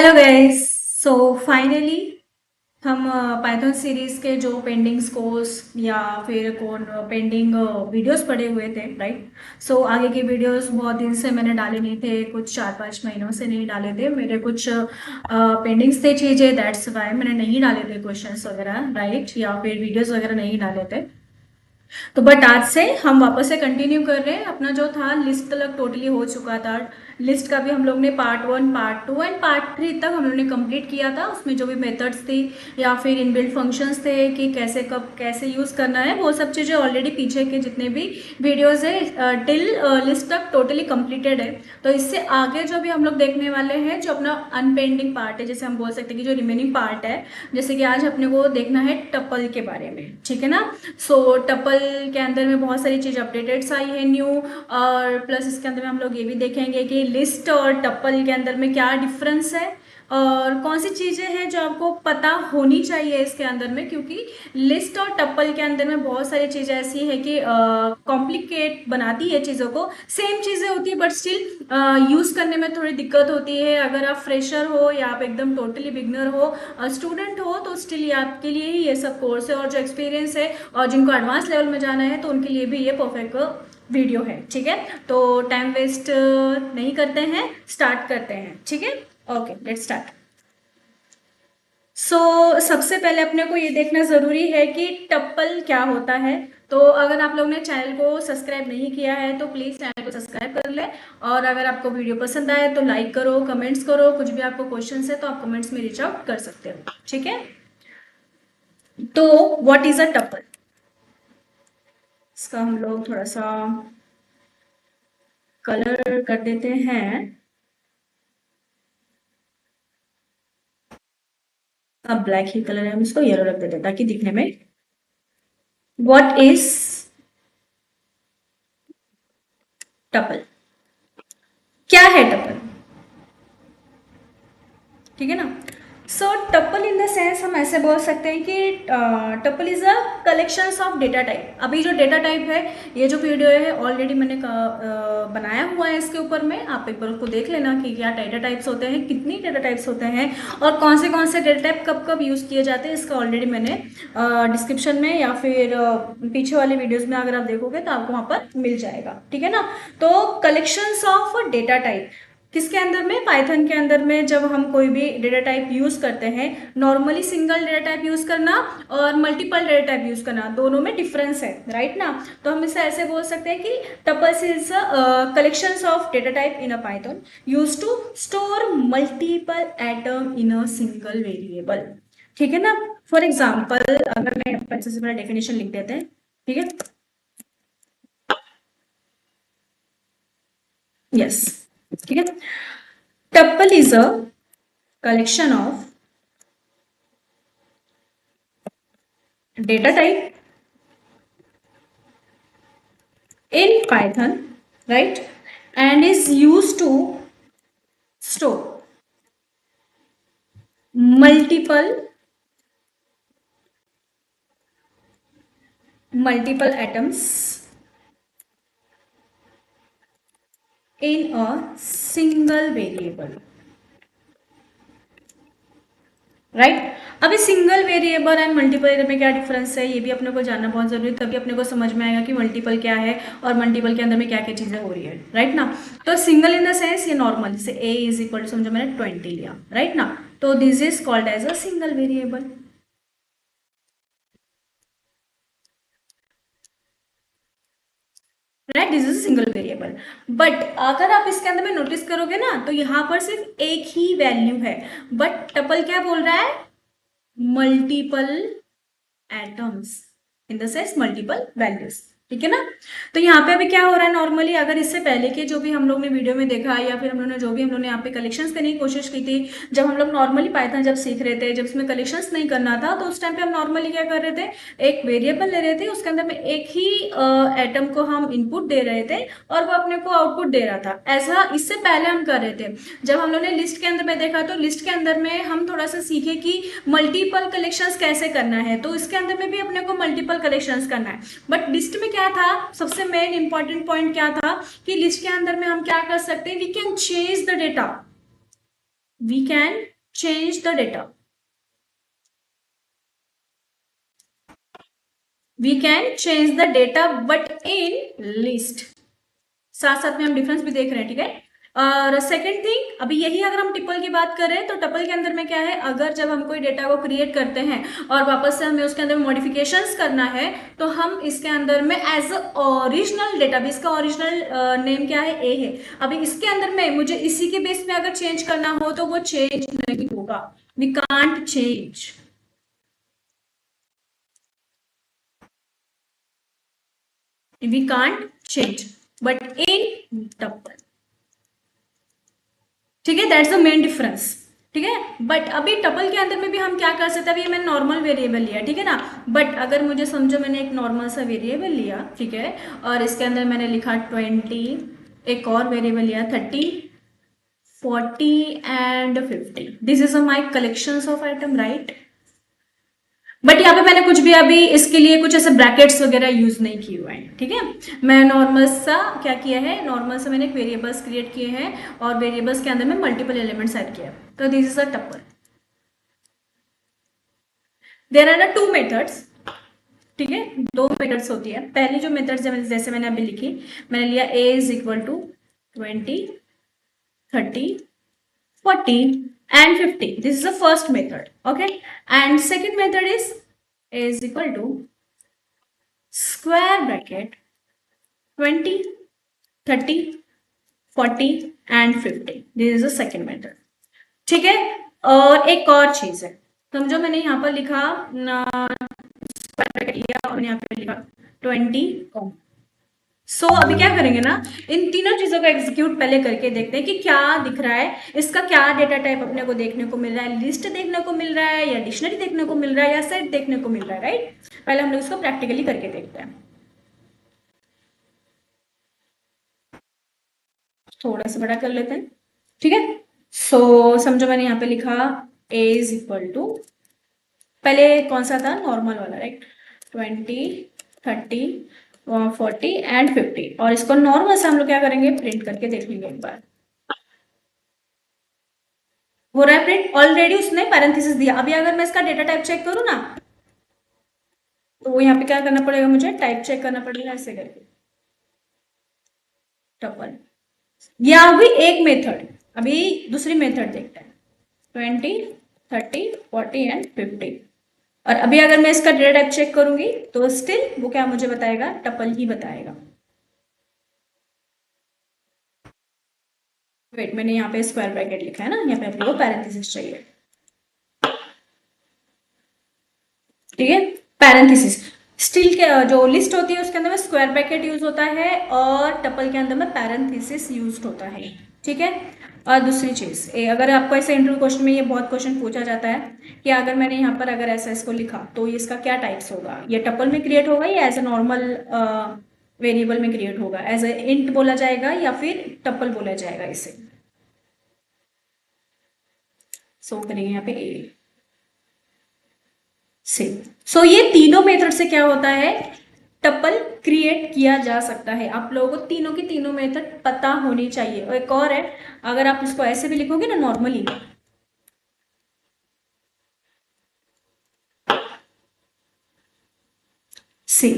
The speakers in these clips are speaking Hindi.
Hello guys. सो फाइनली हम पाइथन सीरीज के जो पेंडिंग स्कोर्स या फिर कौन पेंडिंग वीडियोस पड़े हुए थे, राइट। सो आगे की वीडियोस बहुत दिन से मैंने डाले नहीं थे, कुछ 4-5 महीनों से नहीं डाले थे। मेरे कुछ पेंडिंग्स थे चीज़ें, दैट्स वाई मैंने नहीं डाले थे क्वेश्चंस वगैरह, राइट, या फिर वीडियोस वगैरह नहीं डाले थे। तो बट आज से हम वापस से कंटिन्यू कर रहे हैं। अपना जो था लिस्ट तक टोटली हो चुका था। लिस्ट का भी हम लोग ने पार्ट 1, पार्ट 2 एंड पार्ट 3 तक हम लोग ने कंप्लीट किया था। उसमें जो भी मेथड्स थी या फिर इनबिल्ट फंक्शंस थे कि कैसे कब कैसे यूज़ करना है, वो सब चीज़ें ऑलरेडी पीछे के जितने भी वीडियोज़ है टिल लिस्ट तक टोटली कंप्लीटेड है। तो इससे आगे जो भी हम लोग देखने वाले हैं, जो अपना अनपेंडिंग पार्ट है, जैसे हम बोल सकते हैं कि जो रिमेनिंग पार्ट है, जैसे कि आज अपने को देखना है टपल के बारे में, ठीक है ना। सो टपल के अंदर में बहुत सारी चीज़ अपडेटेड्स आई है न्यू, और प्लस इसके अंदर में हम लोग ये भी देखेंगे कि लिस्ट और टपल के अंदर में क्या डिफरेंस है और कौन सी चीज़ें हैं जो आपको पता होनी चाहिए इसके अंदर में, क्योंकि लिस्ट और टप्पल के अंदर में बहुत सारी चीज़ें ऐसी है कि कॉम्प्लिकेट बनाती है चीज़ों को। सेम चीज़ें होती है बट स्टिल यूज़ करने में थोड़ी दिक्कत होती है। अगर आप फ्रेशर हो या आप एकदम टोटली बिगनर हो, स्टूडेंट हो, तो स्टिल ये आपके लिए ही ये सब कोर्स है। और जो एक्सपीरियंस है और जिनको एडवांस लेवल में जाना है, तो उनके लिए भी ये परफेक्ट वीडियो है, ठीक है। तो टाइम वेस्ट नहीं करते हैं, स्टार्ट करते हैं, ठीक है। Okay, let's start. सबसे पहले अपने को ये देखना ज़रूरी है कि टप्पल क्या होता है। तो अगर आप लोग ने चैनल को सब्सक्राइब नहीं किया है तो प्लीज़ चैनल को सब्सक्राइब कर ले। और अगर आपको वीडियो पसंद आए तो लाइक करो, कमेंट्स करो, कुछ भी आपको क्वेश्चंस है तो आप कमेंट्स में रीच आउट कर सकते हो, ठीक है। तो व्हाट इज अ टप्पल, इसका हम लोग थोड़ा सा कलर कर देते हैं। अब ब्लैक ही कलर है, हम इसको येलो रख देते हैं ताकि दिखने में। व्हाट इज टपल, क्या है टपल, ठीक है ना। सो टपल इन द सेंस हम ऐसे बोल सकते हैं कि tuple is a collection of data type. अभी जो डेटा टाइप है, ये जो वीडियो है ऑलरेडी मैंने बनाया हुआ है इसके ऊपर में, आप एक बार उसको देख लेना कि क्या डेटा टाइप्स होते हैं, कितनी डेटा टाइप्स होते हैं और कौन से डेटा टाइप कब कब यूज़ किए जाते हैं। इसका ऑलरेडी मैंने डिस्क्रिप्शन में या फिर पीछे वाले वीडियोज़ में अगर आप देखोगे तो आपको वहाँ पर मिल जाएगा, ठीक है ना। तो कलेक्शंस ऑफ डेटा टाइप किसके अंदर में, पाइथन के अंदर में जब हम कोई भी डेटा टाइप यूज करते हैं, normally single data type use करना और मल्टीपल डेटा टाइप यूज करना, दोनों में डिफरेंस है, राइट ना। तो हम इसे ऐसे बोल सकते हैं कि tuples is collections of data type in a Python use to store multiple atom in a single variable, ठीक है ना। फॉर एग्जाम्पल अगर मैं सबसे पहले डेफिनेशन लिख देते हैं, ठीक है। यस, ठीक है। Tuple is a collection of data type in Python, right, and is used to store multiple atoms in a single variable, राइट। अभी single variable and multiple variable में क्या डिफरेंस है, ये भी अपने को जानना बहुत जरूरी है, तभी अपने को समझ में आएगा कि मल्टीपल क्या है और मल्टीपल के अंदर में क्या क्या चीजें हो रही है, राइट ना। तो सिंगल इन द सेंस ये नॉर्मल, जैसे ए इज इक्वल टू समझो मैंने 20 लिया, राइट ना, तो this is called as a single variable, right. This is single variable. But अगर आप इसके अंदर में नोटिस करोगे ना, तो यहाँ पर सिर्फ एक ही वैल्यू है, बट टपल क्या बोल रहा है, multiple atoms in the sense multiple values, ठीक है ना। तो यहाँ पे अभी क्या हो रहा है, नॉर्मली अगर इससे पहले के जो भी हम लोग ने वीडियो में देखा या फिर हम लोग ने जो भी हम लोग ने यहाँ पे कलेक्शंस करने की कोशिश की थी, जब हम लोग नॉर्मली पाइथन जब सीख रहे थे, जब इसमें कलेक्शंस नहीं करना था, तो उस टाइम पे हम नॉर्मली क्या कर रहे थे, एक वेरिएबल ले रहे थे, उसके अंदर में एक ही एटम को हम इनपुट दे रहे थे और वो अपने को आउटपुट दे रहा था। ऐसा इससे पहले हम कर रहे थे। जब हम लोग ने लिस्ट के अंदर में देखा, तो लिस्ट के अंदर में हम थोड़ा सा सीखे कि मल्टीपल कलेक्शंस कैसे करना है, तो इसके अंदर में भी अपने को मल्टीपल कलेक्शंस करना है। बट लिस्ट में क्या था, सबसे मेन इंपॉर्टेंट पॉइंट क्या था कि लिस्ट के अंदर में हम क्या कर सकते हैं, we can change the data, we can change the data. We can change the data but in list. साथ साथ में हम डिफरेंस भी देख रहे हैं, ठीक है। और सेकंड थिंग, अभी यही अगर हम टपल की बात कर रहे हैं तो टपल के अंदर में क्या है, अगर जब हम कोई डेटा को क्रिएट करते हैं और वापस से हमें उसके अंदर मॉडिफिकेशंस करना है तो हम इसके अंदर में एज अ ओरिजिनल डेटा, भी इसका ओरिजिनल नेम क्या है, ए है। अभी इसके अंदर में मुझे इसी के बेस में अगर चेंज करना हो तो वो चेंज नहीं होगा। We can't change. We can't change but in tuple, ठीक है, दैट्स द मेन डिफरेंस, ठीक है। बट अभी टपल के अंदर में भी हम क्या कर सकते हैं, अभी मैंने नॉर्मल वेरिएबल लिया, ठीक है ना। बट अगर मुझे समझो मैंने एक नॉर्मल सा वेरिएबल लिया, ठीक है, और इसके अंदर मैंने लिखा 20, एक और वेरिएबल लिया 30, 40 and 50, this is my collection of item, right. But यहाँ पे मैंने कुछ भी अभी इसके लिए कुछ ऐसे ब्रैकेट्स वगैरह यूज नहीं किए हुए हैं, ठीक है। मैं नॉर्मल सा क्या किया है, नॉर्मल सा मैंने एक वेरिएबल्स क्रिएट किए हैं और वेरिएबल्स के अंदर में मल्टीपल एलिमेंट्स ऐड किया, तो this is a tuple. There are two methods, ठीक है, दो मेथड्स होती है। पहली जो मेथड्स जैसे मैंने अभी लिखी, मैंने लिया a is equal to 20, 30, 40 and 50. This is the first method, okay, and second method is a is equal to square bracket 20, 30, 40 and 50. This is the second method, ठीक है। और एक और चीज है, समझो मैंने यहाँ पर लिखा स्क्वायर ब्रैकेट लिया और मैंने यहाँ पे लिखा 20, सो अभी क्या करेंगे ना, इन तीनों चीजों को एग्जीक्यूट पहले करके देखते हैं कि क्या दिख रहा है, इसका क्या डेटा टाइप अपने को देखने को मिल रहा है, लिस्ट देखने को मिल रहा है या डिक्शनरी देखने को मिल रहा है या सेट देखने को मिल रहा है, राइट। पहले हम लोग इसको प्रैक्टिकली करके देखते हैं। थोड़ा सा बड़ा कर लेते हैं, ठीक है। सो समझो मैंने यहाँ पे लिखा a इज इक्वल टू, पहले कौन सा था, नॉर्मल वाला, राइट, 20, 30, 40 एंड 50, और इसको नॉर्मल से हम लोग क्या करेंगे, प्रिंट करके देख लेंगे एक बार। हो रहा है प्रिंट, ऑलरेडी उसने पैरेंथेसिस दिया। अभी अगर मैं इसका डेटा टाइप चेक करूँ ना, तो यहाँ पे क्या करना पड़ेगा, मुझे टाइप चेक करना पड़ेगा ऐसे करके, टपल। या अभी एक मेथड, अभी दूसरी मेथड देखते हैं, 20, 30, 40 एंड 50, और अभी अगर मैं इसका डेटा टाइप चेक करूंगी तो स्टिल वो क्या मुझे बताएगा, टपल ही बताएगा। वेट, मैंने यहाँ पे स्क्वायर ब्रैकेट लिखा है ना, यहाँ पे अपने को पैरेंथेसिस चाहिए, ठीक है, पैरेंथेसिस। स्टिल के जो लिस्ट होती है उसके अंदर में स्क्वायर ब्रैकेट यूज होता है और टपल के अंदर में पैरेंथेसिस यूज होता है, ठीक है। और दूसरी चीज, अगर आपको ऐसे इंटरव्यू क्वेश्चन में ये बहुत क्वेश्चन पूछा जाता है कि अगर मैंने यहाँ पर अगर ऐसा इसको लिखा तो ये इसका क्या टाइप्स होगा, ये टपल में क्रिएट होगा या एज ए नॉर्मल वेरिएबल में क्रिएट होगा, एज ए इंट बोला जाएगा या फिर टपल बोला जाएगा इसे। सो करेंगे यहाँ पे ए से। सो ये तीनों मेथड से क्या होता है, टपल क्रिएट किया जा सकता है। आप लोगों को तीनों की तीनों मेथड पता होनी चाहिए। और एक और है, अगर आप इसको ऐसे भी लिखोगे ना नॉर्मली, सी,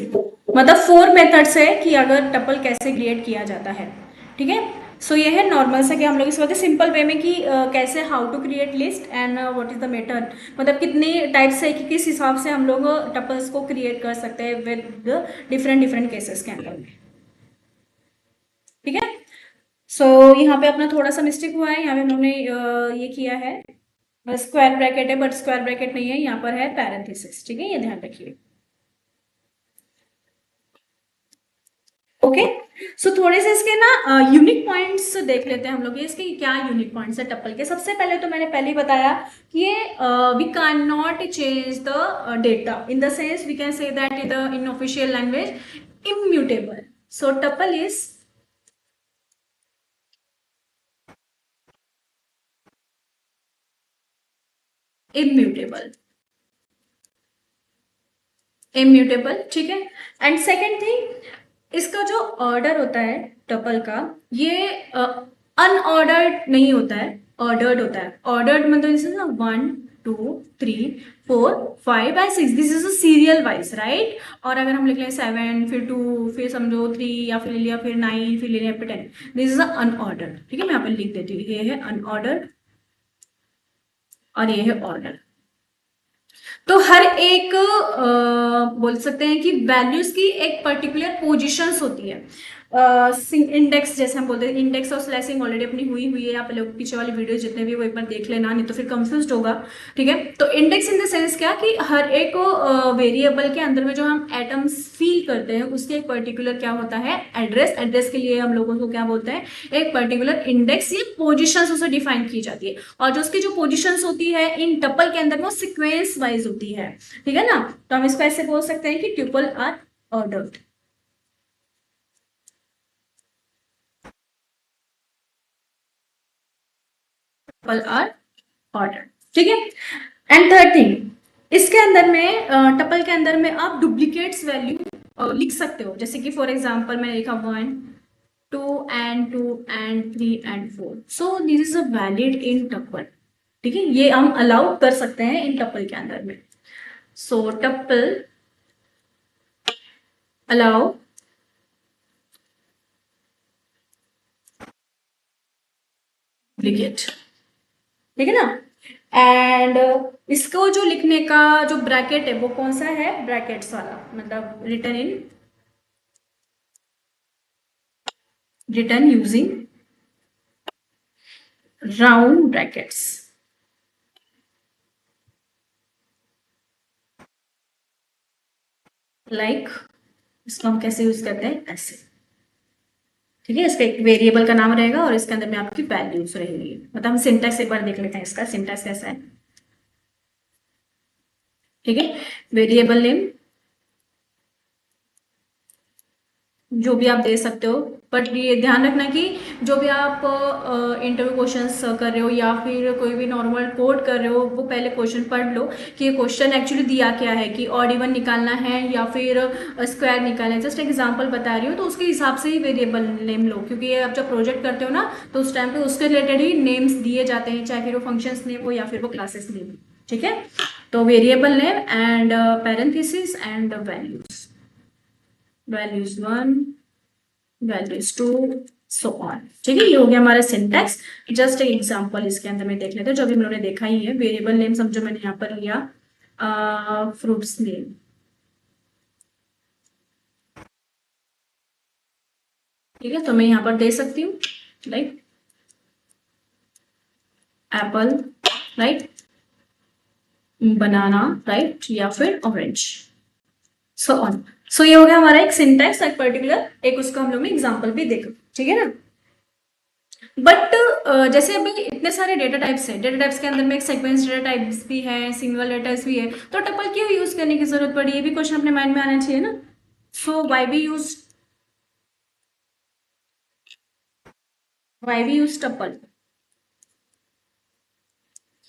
मतलब 4 मेथड्स है कि अगर टपल कैसे क्रिएट किया जाता है, ठीक है। सो ये है नॉर्मल से कि हम लोग इस वक्त सिंपल वे में कि कैसे how to create list and what is the method, मतलब कितने टाइप्स है कि किस हिसाब से हम लोग टपल्स को क्रिएट कर सकते हैं विद डिफरेंट डिफरेंट केसेस के अंदर में, ठीक है। सो यहाँ पे अपना थोड़ा सा मिस्टेक हुआ है, यहाँ पे हम लोग ने ये किया है स्क्वायर ब्रैकेट है बट स्क्वायर ब्रैकेट नहीं है, यहाँ पर है पैरेंथेसिस, ठीक है, ये ध्यान रखिए। ओके, सो थोड़े से इसके ना यूनिक पॉइंट्स देख लेते हैं हम लोग, ये इसके क्या यूनिक पॉइंट्स है टपल के। सबसे पहले तो मैंने पहले ही बताया कि ये we can not change the data, in the sense we can say that in official language immutable. So tuple is immutable, immutable, ठीक है। एंड सेकेंड थिंग, इसका जो ऑर्डर होता है टपल का, ये अनऑर्डर्ड नहीं होता है, ऑर्डर्ड होता है। ऑर्डर्ड मतलब जैसे ना 1 2 3 4 5 and 6, this is a serial wise, right. और अगर हम लिख लें 7 फिर 2 फिर समझो 3 या फिर ले लिया फिर 9 फिर ले लिया फिर 10, दिस इज अनऑर्डर्ड। ठीक है, मैं यहाँ पे लिख देती हूँ, ये है अनऑर्डर्ड और ये है ऑर्डर। तो हर एक बोल सकते हैं कि वैल्यूज की एक पर्टिकुलर पोजीशंस होती है। इंडेक्स जैसे हम बोलते हैं, इंडेक्स और स्लैशिंग ऑलरेडी अपनी हुई हुई है, आप लोग पीछे वाली वीडियो जितने भी वो एक बार देख लेना, नहीं तो फिर कंफ्यूज होगा। ठीक है, तो इंडेक्स इन द सेंस क्या कि हर एक वेरिएबल के अंदर में जो हम एटम्स फील करते हैं उसके एक पर्टिकुलर क्या होता है एड्रेस। एड्रेस के लिए हम लोगों को क्या बोलते हैं, एक पर्टिकुलर इंडेक्स या पोजिशन उसे डिफाइन की जाती है। और जो उसकी जो पोजिशन होती है इन टपल के अंदर वो सिक्वेंस वाइज होती है। ठीक है ना, तो हम इसको ऐसे बोल सकते हैं कि tuple are ordered. Tuple are ordered. ठीक है, एंड थर्ड थिंग, इसके अंदर में टपल के अंदर में आप डुप्लीकेट्स वैल्यू लिख सकते हो। जैसे कि फॉर एग्जांपल मैंने लिखा 1 2 and 3 and 4, so this is a valid in tuple. ठीक है, ये हम अलाउ कर सकते हैं इन टपल के अंदर में। सो टपल अलाउ डुप्लीकेट। ठीक है ना, एंड इसको जो लिखने का जो ब्रैकेट है वो कौन सा है, ब्रैकेट्स वाला, मतलब return using round brackets. Like इसको हम कैसे यूज करते हैं, ऐसे। ठीक है, इसका एक वेरिएबल का नाम रहेगा और इसके अंदर में आपकी वैल्यूज रहेगी। मतलब हम सिंटैक्स एक बार देख लेते हैं, इसका सिंटैक्स कैसा है। ठीक है, वेरिएबल नेम जो भी आप दे सकते हो, बट ये ध्यान रखना कि जो भी आप इंटरव्यू क्वेश्चंस कर रहे हो या फिर कोई भी नॉर्मल कोड कर रहे हो, वो पहले क्वेश्चन पढ़ लो कि ये क्वेश्चन एक्चुअली दिया क्या है, कि ऑड इवन निकालना है या फिर स्क्वायर निकालना है। जस्ट एग्जांपल बता रही हूँ, तो उसके हिसाब से ही वेरिएबल नेम लो, क्योंकि ये आप जब प्रोजेक्ट करते हो ना तो उस टाइम पे उसके रिलेटेड ही नेम्स दिए जाते हैं, चाहे फिर वो फंक्शंस नेम हो या फिर वो क्लासेस नेम। ठीक है, तो variable name and parenthesis and values, values 1 values 2 so on. ठीक है, ये हो गया हमारा सिंटैक्स। जस्ट एक एग्जांपल इसके अंदर में देख लेते हैं, जो भी हम लोगों ने देखा ही है। वेरिएबल नेम समझो मैंने यहाँ पर लिया फ्रूट्स नेम। ठीक है, तो मैं यहाँ पर दे सकती हूँ लाइक एप्पल, राइट, बनाना, राइट, या फिर ऑरेंज, सो ऑन। सो ये हो गया हमारा एक सिंटैक्स, एक पर्टिकुलर, एक उसको हम लोग ने एग्जाम्पल भी देखा। ठीक है ना, बट जैसे अभी इतने सारे डेटा टाइप्स हैं, डेटा टाइप्स के अंदर में एक सीक्वेंस डेटा टाइप्स भी है, सिंगल डेटा टाइप्स भी है, तो टपल क्यों यूज करने की जरूरत पड़ी, ये भी क्वेश्चन अपने माइंड में आना चाहिए ना। सो वाई वी यूज टपल,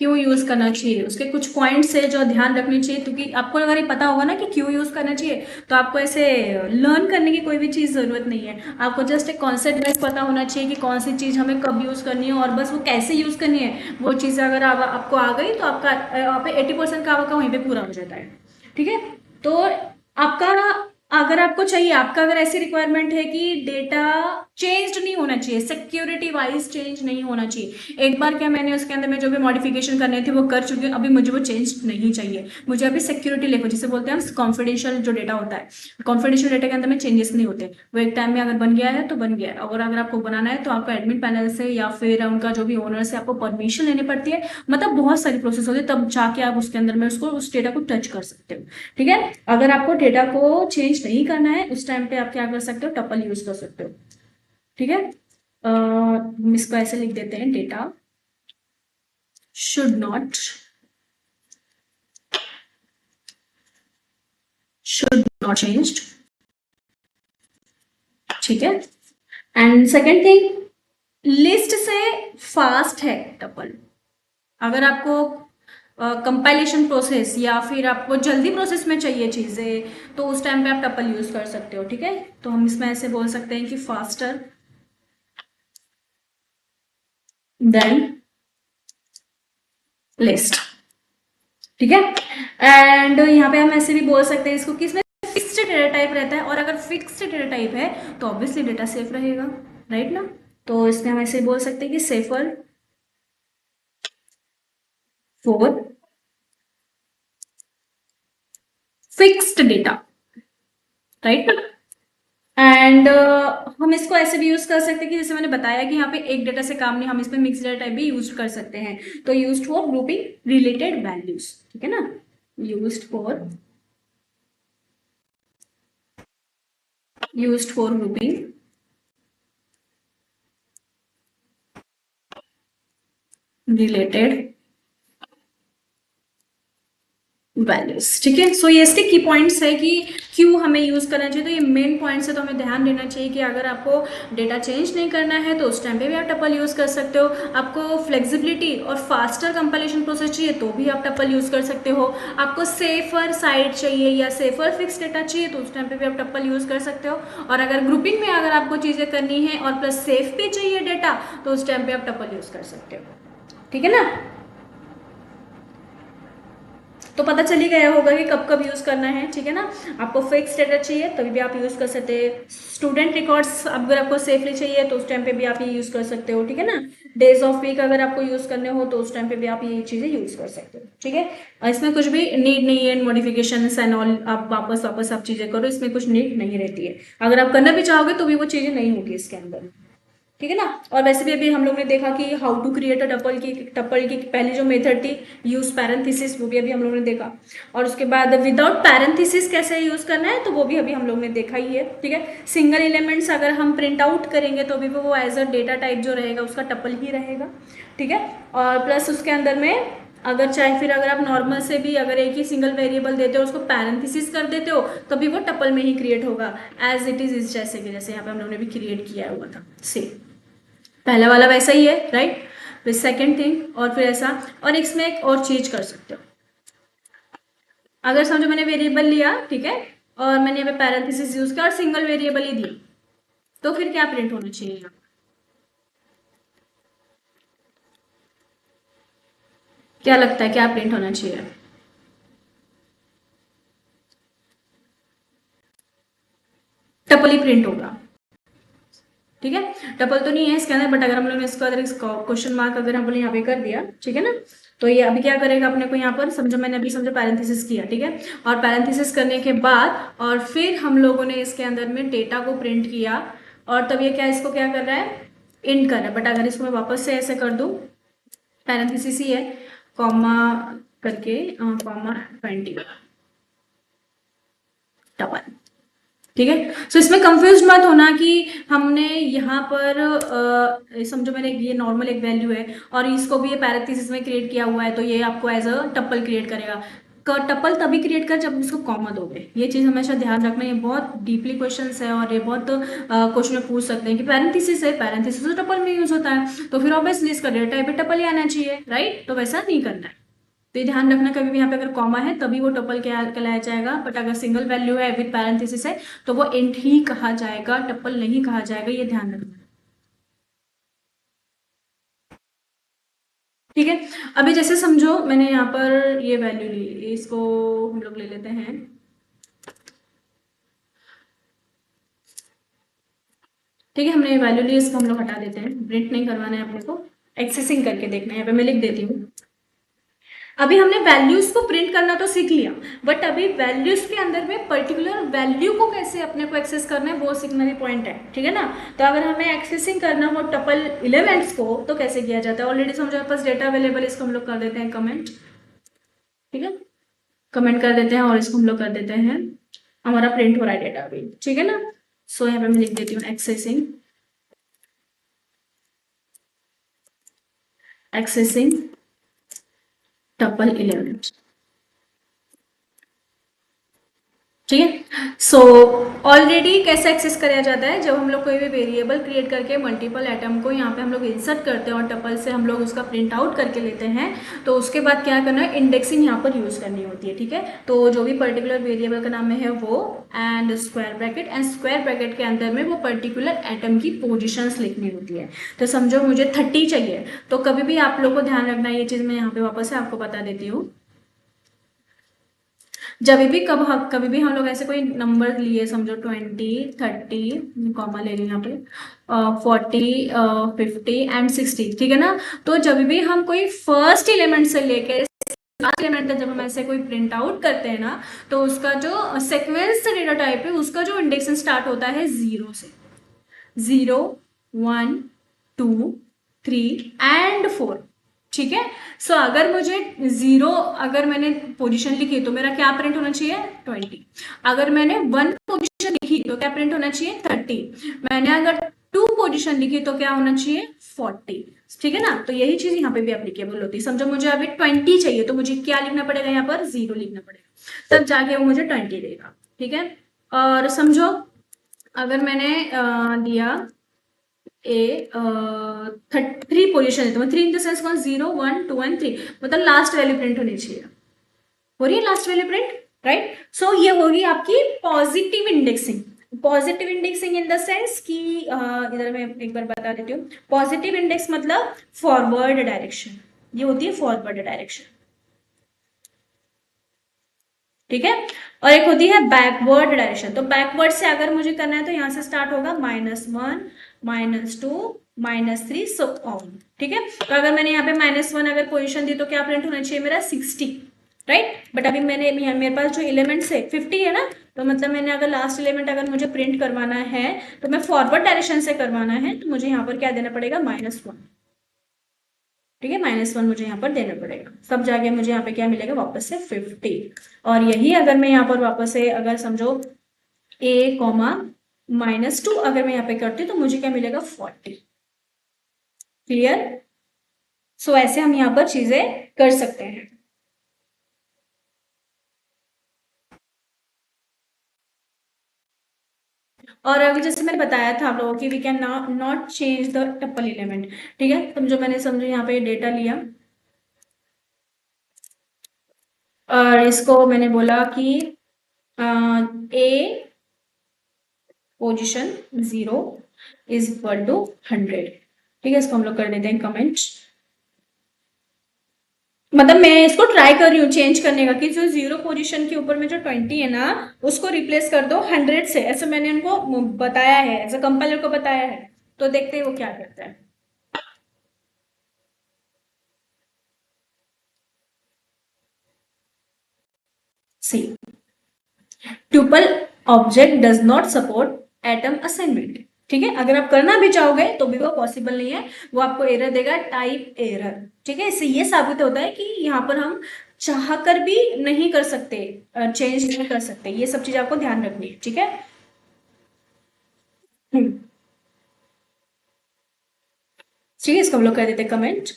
क्यों यूज करना चाहिए, उसके कुछ पॉइंट्स है जो ध्यान रखने चाहिए, क्योंकि आपको अगर ये पता होगा ना कि क्यों यूज करना चाहिए, तो आपको ऐसे लर्न करने की कोई भी चीज जरूरत नहीं है। आपको जस्ट एक कॉन्सेप्ट बेस पता होना चाहिए कि कौन सी चीज हमें कब यूज करनी है, और बस वो कैसे यूज करनी है, वो चीज अगर आपको आ गई तो आपका आप 80% का आपका वहीं पे पूरा हो जाता है। ठीक है, तो आपका अगर आपको चाहिए, आपका अगर ऐसी रिक्वायरमेंट है कि डेटा चेंज नहीं होना चाहिए, सिक्योरिटी वाइज चेंज नहीं होना चाहिए, एक बार क्या मैंने उसके अंदर में जो भी मॉडिफिकेशन करने थे वो कर चुकी हूँ, अभी मुझे वो चेंज नहीं चाहिए, मुझे अभी सिक्योरिटी लेवल जिसे बोलते हैं हम कॉन्फिडेंशियल जो डेटा होता है, कॉन्फिडेंशियल डेटा के अंदर में चेंजेस नहीं होते, वो एक टाइम में अगर बन गया है तो बन गया है। और अगर आपको बनाना है तो आपको एडमिन पैनल से या फिर उनका जो भी ओनर से आपको परमिशन लेनी पड़ती है, मतलब बहुत सारी प्रोसेस होती है, तब जाके आप उसके अंदर में उसको उस डेटा को टच कर सकते हो। ठीक है, अगर आपको डेटा को चेंज नहीं करना है उस टाइम पे आप क्या कर सकते हो, टपल यूज कर सकते हो। ठीक है, हम इसको ऐसे लिख देते हैं, डेटा शुड नॉट चेंज्ड। ठीक है, एंड सेकेंड थिंग, लिस्ट से फास्ट है टपल। अगर आपको कंपाइलेशन प्रोसेस या फिर आपको जल्दी प्रोसेस में चाहिए चीजें, तो उस टाइम पे आप टपल यूज कर सकते हो। ठीक है, तो हम इसमें ऐसे बोल सकते हैं कि फास्टर देन लिस्ट। ठीक है, एंड यहाँ पे हम ऐसे भी बोल सकते हैं इसको कि इसमें फिक्स्ड डेटा टाइप रहता है, और अगर फिक्स्ड डेटा टाइप है तो ऑब्वियसली डेटा सेफ रहेगा, राइट ना। तो इसमें हम ऐसे बोल सकते हैं कि safer for fixed data, right ना। एंड हम इसको ऐसे भी यूज कर सकते हैं कि जैसे मैंने बताया कि यहाँ पे एक डेटा से काम नहीं, हम इसमें मिक्स डेटा टाइप भी यूज कर सकते हैं। तो use for grouping related values, ठीक है ना, used for grouping related values. ठीक है, सो ये इसके की पॉइंट्स है कि क्यों हमें यूज करना चाहिए। तो ये मेन पॉइंट्स है, तो हमें ध्यान देना चाहिए कि अगर आपको डेटा चेंज नहीं करना है तो उस टाइम पे भी आप टपल यूज कर सकते हो। आपको फ्लेक्सिबिलिटी और फास्टर कंपाइलेशन प्रोसेस चाहिए तो भी आप टपल यूज कर सकते हो। आपको सेफर साइड चाहिए या सेफर फिक्स डेटा चाहिए तो उस टाइम पे भी आप टपल यूज कर सकते हो। और अगर ग्रुपिंग में अगर आपको चीजें करनी है और प्लस सेफ भी चाहिए डेटा तो उस टाइम पे आप टपल यूज कर सकते हो। ठीक है ना, तो पता चल ही गया होगा कि कब कब यूज करना है। ठीक है ना, आपको फिक्स डेटा चाहिए तभी भी आप यूज कर सकते हैं। स्टूडेंट रिकॉर्ड्स अगर आपको सेफली चाहिए तो उस टाइम पे भी आप ये यूज कर सकते हो। ठीक है ना, डेज ऑफ वीक अगर आपको यूज करने हो तो उस टाइम पे भी आप ये चीजें यूज कर सकते हो। ठीक है, इसमें कुछ भी नीड नहीं है मॉडिफिकेशन एंड ऑल, आप वापस वापस आप चीजें करो, इसमें कुछ नीड नहीं रहती है। अगर आप करना भी चाहोगे तो भी वो चीजें नहीं होगी इसके अंदर। ठीक है ना, और वैसे भी अभी हम लोग ने देखा कि how to create a tuple की पहली जो मेथड थी यूज पैरेंथेसिस, वो भी अभी हम लोग ने देखा। और उसके बाद विदाउट पैरेंथेसिस कैसे यूज करना है तो वो भी अभी हम लोग ने देखा ही है। ठीक है, सिंगल एलिमेंट्स अगर हम प्रिंट आउट करेंगे तो भी वो एज अ डेटा टाइप जो रहेगा उसका टपल ही रहेगा। ठीक है, और प्लस उसके अंदर में अगर चाहे फिर अगर आप नॉर्मल से भी अगर एक ही सिंगल वेरिएबल देते हो उसको पैरेंथेसिस कर देते हो तभी वो टपल में ही क्रिएट होगा एज इट इज, जैसे कि जैसे यहाँ पे हम लोग ने भी क्रिएट किया हुआ था सेम पहला वाला वैसा ही है, राइट। फिर सेकेंड थिंग और फिर ऐसा, और इसमें एक और चीज कर सकते हो। अगर समझो मैंने वेरिएबल लिया, ठीक है, और मैंने यहाँ पे पैरेंथेसिस यूज किया और सिंगल वेरिएबल ही दी, तो फिर क्या प्रिंट होना चाहिए यहाँ, क्या लगता है क्या प्रिंट होना चाहिए। टपल ही प्रिंट होगा। ठीक है, टपल तो नहीं है इसके अंदर, बट अगर हम लोग ने इसको अगर क्वेश्चन मार्क अगर हम लोग यहाँ पे कर दिया, ठीक है ना, तो ये अभी क्या करेगा अपने को यहाँ पर, समझो मैंने अभी समझो पैरेंथेसिस किया, ठीक है, और पैरेंथेसिस करने के बाद और फिर हम लोगों ने इसके अंदर में डेटा को प्रिंट किया, और तब ये क्या इसको क्या कर रहा है, इंड कर रहा है। बट अगर इसको मैं वापस से ऐसे कर दूं, पैरेंथेसिस ही है, कॉमा करके कॉमा 20 डबल। ठीक है, सो इसमें कंफ्यूज मत होना कि हमने यहाँ पर समझो मैंने ये नॉर्मल एक वैल्यू है और इसको भी ये पैरेंथेसिस में क्रिएट किया हुआ है तो ये आपको एज अ टप्पल क्रिएट करेगा। टप्पल तभी क्रिएट कर जब इसको कॉमा दोगे, ये चीज हमेशा ध्यान रखना। ये बहुत डीपली क्वेश्चन है और ये बहुत क्वेश्चन में पूछ सकते हैं कि पैरेंथेसिस है, पैरेंथेसिस तो टप्पल में यूज होता है तो फिर ऑब्वियसली इसका डेटा टाइप टप्पल ही आना चाहिए, राइट। तो वैसा नहीं करना है, तो ये ध्यान रखना कभी भी यहाँ पे अगर कॉमा है तभी वो टपल क्या कहलाया जाएगा, बट अगर सिंगल वैल्यू है विद पैरेंथेसिस है तो वो इंट ही कहा जाएगा, टपल नहीं कहा जाएगा, ये ध्यान रखना। ठीक है, अभी जैसे समझो मैंने यहाँ पर ये वैल्यू ली, इसको हम लोग ले लेते हैं। ठीक है, हमने ये वैल्यू ली, इसको हम लोग हटा देते हैं, प्रिंट नहीं करवाना है अपने को, एक्सेसिंग करके देखना है। यहाँ पे मैं लिख देती हूँ, अभी हमने वैल्यूज को प्रिंट करना तो सीख लिया, बट अभी वैल्यूज के अंदर में पर्टिकुलर वैल्यू को कैसे अपने को एक्सेस करना है वो सीखना भी पॉइंट है। ठीक है ना, तो अगर हमें एक्सेसिंग करना हो टपल एलिमेंट्स को तो कैसे किया जाता है, ऑलरेडी समझो पास डेटा अवेलेबल, इसको हम लोग कर देते हैं कमेंट। ठीक है, कमेंट कर देते हैं और इसको हम लोग कर देते हैं, हमारा प्रिंट हो रहा है डेटा अभी। ठीक है ना, सो यहाँ पे मैं लिख देती हूँ एक्सेसिंग टपल एलिमेंट। ठीक है। सो ऑलरेडी कैसे एक्सेस कराया जाता है, जब हम लोग कोई भी वेरिएबल क्रिएट करके मल्टीपल एटम को यहाँ पे हम लोग इंसर्ट करते हैं और टपल से हम लोग उसका प्रिंट आउट करके लेते हैं, तो उसके बाद क्या करना है, इंडेक्सिंग यहाँ पर यूज करनी होती है। ठीक है, तो जो भी पर्टिकुलर वेरिएबल का नाम है वो and square bracket, and square bracket के अंदर में वो पर्टिकुलर एटम की पोजिशंस लिखनी होती है। तो समझो मुझे 30 चाहिए, तो कभी भी आप लोग को ध्यान रखना है, ये चीज मैं यहाँ पे वापस से आपको बता देती हूँ। जब भी कभी भी हम लोग ऐसे कोई नंबर लिए, समझो 20, 30, कॉमा ले लेना पे, 40, 50 एंड 60, ठीक है ना। तो जब भी हम कोई फर्स्ट एलिमेंट से लेके लास्ट एलिमेंट तक जब हम ऐसे कोई प्रिंट आउट करते हैं ना, तो उसका जो सीक्वेंस डेटा टाइप है उसका जो इंडेक्शन स्टार्ट होता है 0 से। 0, 1, 2, 3 एंड 4। ठीक है। सो अगर मुझे 0, अगर मैंने पोजीशन लिखी तो मेरा क्या प्रिंट होना चाहिए, 20। अगर मैंने 1 पोजीशन लिखी तो क्या प्रिंट होना चाहिए, 30। मैंने अगर 2 पोजीशन लिखी तो क्या होना चाहिए, 40। ठीक है ना। तो यही चीज यहाँ पे भी एप्लीकेबल होती है। समझो मुझे अभी 20 चाहिए, तो मुझे क्या लिखना पड़ेगा, यहाँ पर 0 लिखना पड़ेगा, तब जाके वो मुझे 20 देगा। ठीक है। और समझो अगर मैंने दिया ए 3 पोजिशन है, तो 3 इन द सेंस कौन, 0, 1, 2 एंड 3, मतलब लास्ट वैल्यू प्रिंट होनी चाहिए। हो रही है लास्ट वैल्यू प्रिंट, राइट। सो ये होगी आपकी positive indexing. Positive indexing in the sense कि इधर मैं एक बार बता देती हूँ। पॉजिटिव इंडेक्स मतलब फॉरवर्ड डायरेक्शन, ये होती है फॉरवर्ड डायरेक्शन। ठीक है। और एक होती है बैकवर्ड डायरेक्शन। तो बैकवर्ड से अगर मुझे करना है तो यहां से स्टार्ट होगा -1, -2, -3, सो ऑन। ठीक है। तो अगर मैंने यहाँ पे -1 अगर पोजीशन दी तो क्या प्रिंट होना चाहिए मेरा, 60, राइट। बट अभी मेरे पास जो एलिमेंट्स है 50 है ना, तो मतलब मैंने अगर लास्ट एलिमेंट अगर मुझे प्रिंट करवाना है तो मैं फॉरवर्ड डायरेक्शन से करवाना है, तो मुझे यहाँ पर क्या देना पड़ेगा, -1। ठीक है, -1 मुझे यहाँ पर देना पड़ेगा, तब जाके मुझे यहाँ पे क्या मिलेगा, वापस से 50। और यही अगर मैं यहाँ पर वापस से अगर समझो a, -2 अगर मैं यहाँ पे करती हूँ तो मुझे क्या मिलेगा, 40। क्लियर। सो ऐसे हम यहाँ पर चीजें कर सकते हैं। और अभी जैसे मैंने बताया था आप लोगों की, we can not change the tuple element. ठीक है। तो जो मैंने समझो यहाँ पे डेटा लिया और इसको मैंने बोला कि ए पोजिशन 0 इज इक्वल टू 100। ठीक है, इसको हम लोग कर देते हैं कमेंट। मतलब मैं इसको ट्राई कर रही हूँ चेंज करने का, कि जो 0 पोजीशन के ऊपर में जो 20 है ना, उसको रिप्लेस कर दो 100 से, ऐसे मैंने उनको बताया है, ऐसे कंपाइलर को बताया है। तो देखते हैं वो क्या करता है। See, tuple object does not support item assignment. ठीक है, अगर आप करना भी चाहोगे तो भी वो पॉसिबल नहीं है, वो आपको एरर देगा, टाइप एरर। ठीक है, इससे ये साबित होता है कि यहाँ पर हम चाह कर भी नहीं कर सकते, चेंज नहीं कर सकते। ये सब चीज आपको ध्यान रखनी है। ठीक है। ठीक है, इसको हम लोग कर देते कमेंट।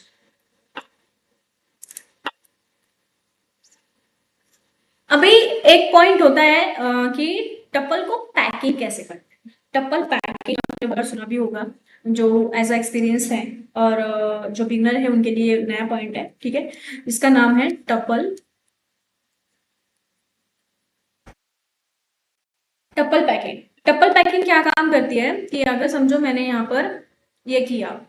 अभी एक पॉइंट होता है कि टपल को पैकिंग कैसे करते हैं। टपल पैकिंग आपने बहुत सुना भी होगा, जो एज एक्सपीरियंस है, और जो बिगनर है उनके लिए नया पॉइंट है। ठीक है, इसका नाम है tuple tuple packing. Tuple packing क्या काम करती है कि अगर समझो मैंने यहाँ पर ये किया,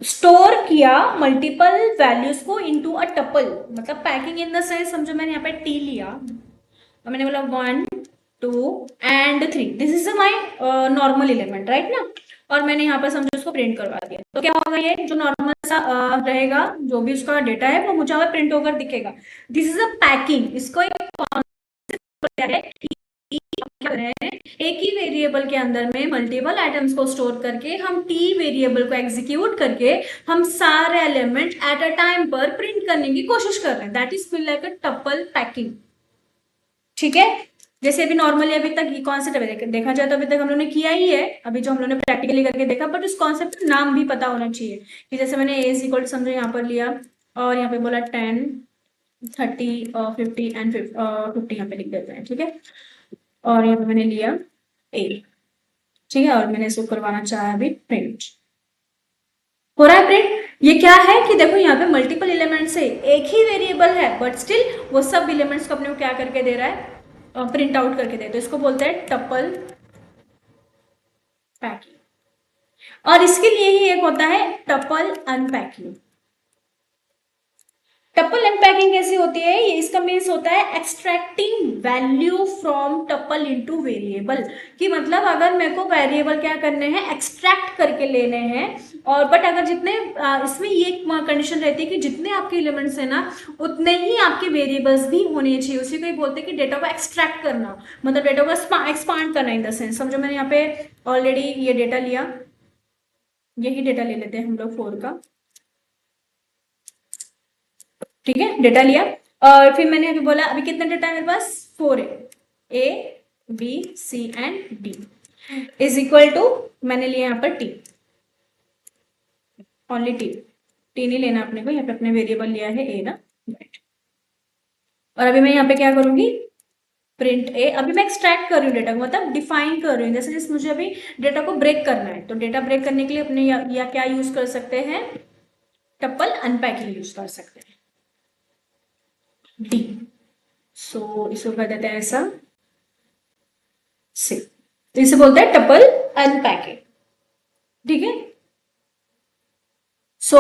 स्टोर किया मल्टीपल वैल्यूज को इनटू अ टपल, मतलब पैकिंग इन द सेंस, समझो मैंने यहाँ पे टी लिया और मैंने बोला 1, 2 and 3, this is my normal element, right ना। और मैंने यहाँ पर समझो उसको प्रिंट करवा दिया, तो क्या होगा, ये जो नॉर्मल सा रहेगा, जो भी उसका डेटा है वो मुझे हमें प्रिंट होकर दिखेगा। This is a packing. इसको एक क्या है, एक ही वेरिएबल के अंदर में मल्टीपल आइटम्स को स्टोर करके हम टी वेरिएबल को एग्जीक्यूट करके हम सारे एलिमेंट एट अ टाइम पर प्रिंट करने की कोशिश कर रहे हैं। That is feel like a tuple packing. ठीक है, जैसे अभी नॉर्मली अभी तक ये कॉन्सेप्ट देखा जाए तो अभी तक हम लोगों ने किया ही है, अभी जो हम लोगों ने प्रैक्टिकली करके देखा, बट उस कॉन्सेप्ट का नाम भी पता होना चाहिए। कि जैसे मैंने ए इज इक्वल समझो यहाँ पर लिया और यहाँ पे बोला 10, 30 50 एंड 50 यहाँ पे लिख देते हैं, ठीक है। और यहाँ पे मैंने लिया ए, ठीक है, और मैंने इसको करवाना चाहा अभी प्रिंट। हो रहा है प्रिंट। ये क्या है कि देखो यहाँ पे मल्टीपल एलिमेंट्स है, एक ही वेरिएबल है बट स्टिल वो सब एलिमेंट्स को अपने को क्या करके दे रहा है, प्रिंट आउट करके दे, तो इसको बोलते हैं टपल पैकिंग। और इसके लिए ही एक होता है टपल अनपैकिंग। टपल अनपैकिंग कैसी होती है, ये इसका मीन्स होता है extracting value from tuple into variable. कि मतलब अगर मेरे को वेरिएबल क्या करने हैं, एक्सट्रैक्ट करके लेने हैं। और बट अगर जितने इसमें ये कंडीशन रहती है कि जितने आपके एलिमेंट्स है ना उतने ही आपके वेरिएबल्स भी होने चाहिए। उसी को ही बोलते हैं कि डेटा को एक्सट्रैक्ट करना, मतलब डेटा को एक्सपांड करना इन द सेंस। समझो मैंने यहाँ पे ऑलरेडी ये डेटा लिया, यही डेटा ले लेते हैं हम लोग 4 का, ठीक है, डेटा लिया। और फिर मैंने अभी बोला अभी कितना डेटा है मेरे पास, 4 है, A B C and D is equal to, मैंने लिया यहाँ पर टी, ओनली टी, टी नहीं लेना अपने को, यहाँ पे अपने वेरिएबल लिया है ए ना, राइट। और अभी मैं यहाँ पे क्या करूंगी, प्रिंट ए। अभी मैं एक्सट्रैक्ट कर रही हूँ डेटा को, मतलब डिफाइन कर रही हूँ, जैसे मुझे अभी डेटा को ब्रेक करना है, तो डेटा ब्रेक करने के लिए अपने या क्या यूज कर सकते हैं, टपल अनपैकिंग यूज कर सकते हैं, डी। सो इसको कर देते हैं ऐसा से, तो इसे बोलते हैं टपल अनपैकिंग, ठीक है। सो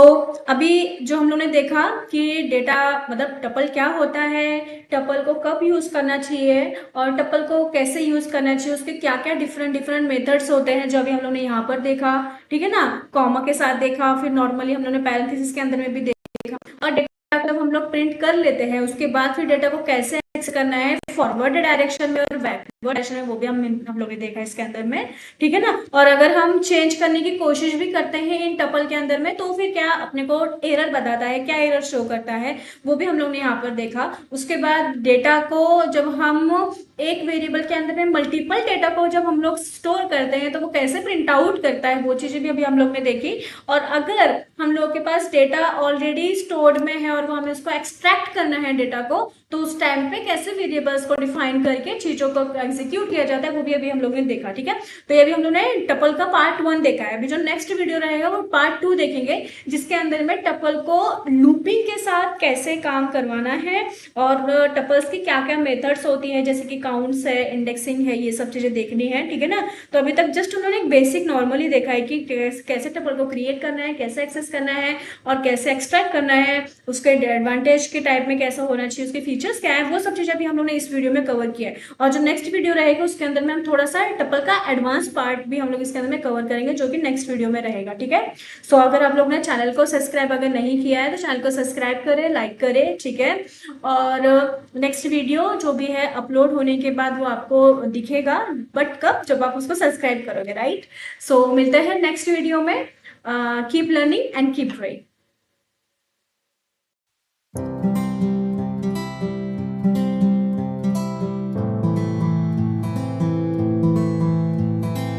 अभी जो हम लोग ने देखा कि डेटा मतलब टपल क्या होता है, टपल को कब यूज करना चाहिए और टपल को कैसे यूज करना चाहिए, उसके क्या क्या डिफरेंट डिफरेंट मेथड्स होते हैं जो अभी हम लोग ने यहाँ पर देखा, ठीक है ना, कॉमा के साथ देखा, फिर नॉर्मली हम लोग ने पैरेंथेसिस के अंदर में भी देखा। और डेटा जब हम लोग प्रिंट कर लेते हैं उसके बाद फिर डेटा को कैसे करना है, फॉरवर्ड डायरेक्शन में और बैकवर्ड डायरेक्शन में, वो भी हम लोग ने देखा इसके अंदर में, ठीक है ना। और अगर हम चेंज करने की कोशिश भी करते हैं इन टपल के अंदर में तो फिर क्या अपने को एरर बताता है, क्या एरर शो करता है, वो भी हम लोग ने यहाँ पर देखा। उसके बाद डेटा को जब हम एक वेरिएबल के अंदर में मल्टीपल डेटा को जब हम लोग स्टोर करते हैं तो वो कैसे प्रिंट आउट करता है, वो चीजें भी अभी हम लोग ने देखी। और अगर हम लोग के पास डेटा ऑलरेडी स्टोर्ड में है और वो हमें उसको एक्सट्रैक्ट करना है डेटा को, तो उस टाइम पे कैसे वेरिएबल्स को डिफाइन करके चीजों को एग्जीक्यूट किया जाता है, वो भी अभी हम लोग ने देखा, ठीक है। तो ये भी हम लोग ने टपल का पार्ट 1 देखा है। अभी जो नेक्स्ट वीडियो रहेगा वो पार्ट 2 देखेंगे, जिसके अंदर में टपल को लूपिंग के साथ कैसे काम करवाना है और टपल्स की क्या क्या मेथड्स होती है, जैसे कि काउंट्स है, इंडेक्सिंग है, ये सब चीजें देखनी है, ठीक है ना। तो अभी तक जस्ट उन्होंने एक बेसिक नॉर्मली देखा है कि कैसे टपल को क्रिएट करना है, कैसे एक्सेस करना है और कैसे एक्सट्रैक्ट करना है, उसके एडवांटेज के टाइप में कैसा होना चाहिए, उसके फीचर्स क्या है, वो सब चीजें भी हम लोग ने इस वीडियो में कवर किया है। और जो नेक्स्ट वीडियो रहेगा उसके अंदर में हम थोड़ा सा टपल का एडवांस पार्ट भी हम लोग इसके अंदर में कवर करेंगे, जो कि नेक्स्ट वीडियो में रहेगा, ठीक है। सो अगर आप लोग ने चैनल को सब्सक्राइब अगर नहीं किया है तो चैनल को सब्सक्राइब करें, लाइक करें, ठीक है। और नेक्स्ट वीडियो जो भी है अपलोड होने के बाद वो आपको दिखेगा, बट कब, जब आप उसको सब्सक्राइब करोगे, राइट। सो मिलते हैं नेक्स्ट वीडियो में। Keep learning and keep growing.